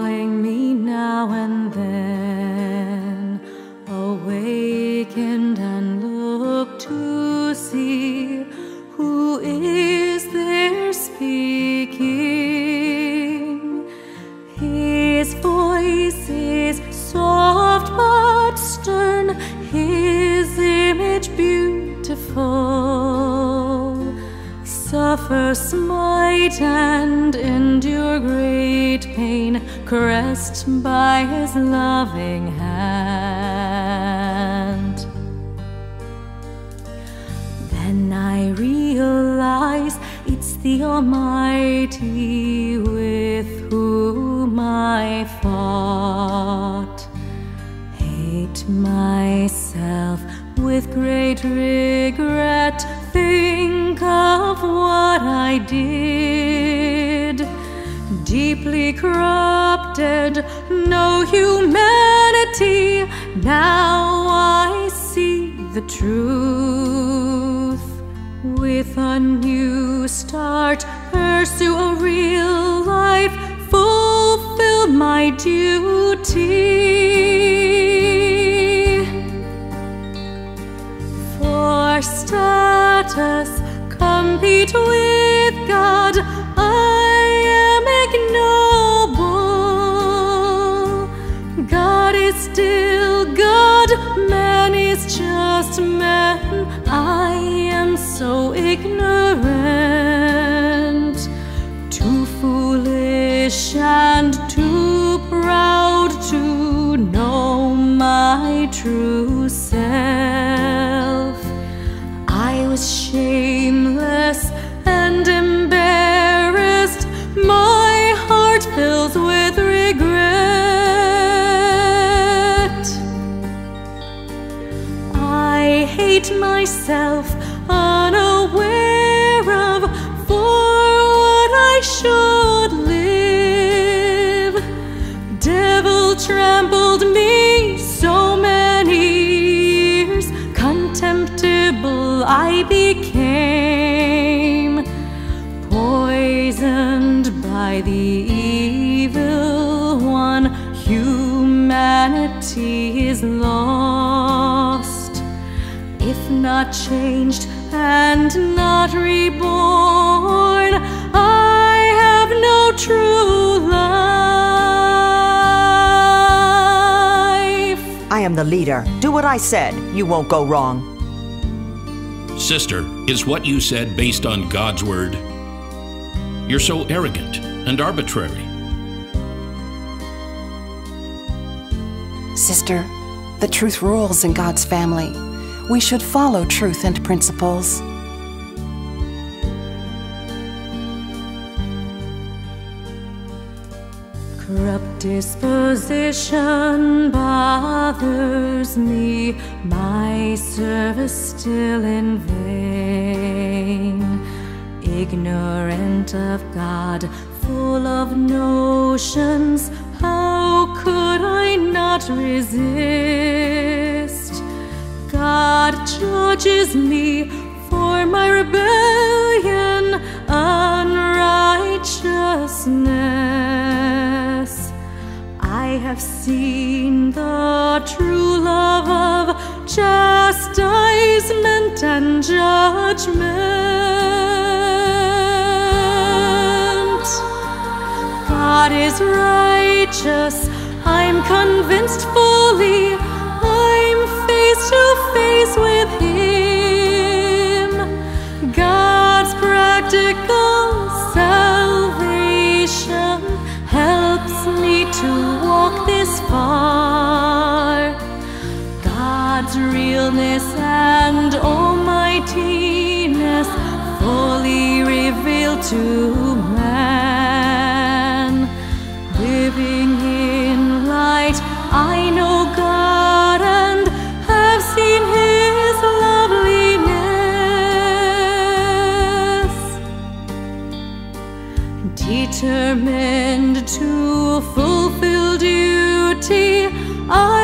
calling me now and then, awakened and look to see who is there speaking. His voice is soft but stern, his image beautiful. Suffer, smite, and endure great pain, caressed by his loving hand. Then I realize it's the Almighty with whom I fought. Hate myself with great regret, think of what I did. Deeply corrupted, no humanity, now I see the truth. With a new start, pursue a real life, fulfill my duty. For status, compete with God, I am ignoble. God is still God, man is just man. I am so ignorant, too foolish and too proud to know my true self. I was shameless and embarrassed, my heart fills with regret. I hate myself, unaware of for what I should live. Devil trampled me so many years, contemptible I became, poisoned by the evil one. Humanity is lost, if not changed and not reborn. I have no true life. I am the leader. Do what I said. You won't go wrong. Sister, is what you said based on God's word? You're so arrogant and arbitrary. Sister, the truth rules in God's family. We should follow truth and principles. Corrupt disposition bothers me, my service still in vain. Ignorant of God, full of notions, how could I not resist? God judges me for my rebellion, unrighteousness. I have seen the true love of chastisement and judgment. God is righteous, I'm convinced fully, I'm face to face with Him. God's practical salvation helps me to walk this far. God's realness and almightiness fully revealed to man. Living in light, I know God and have seen His loveliness. Determined to fulfill duty, I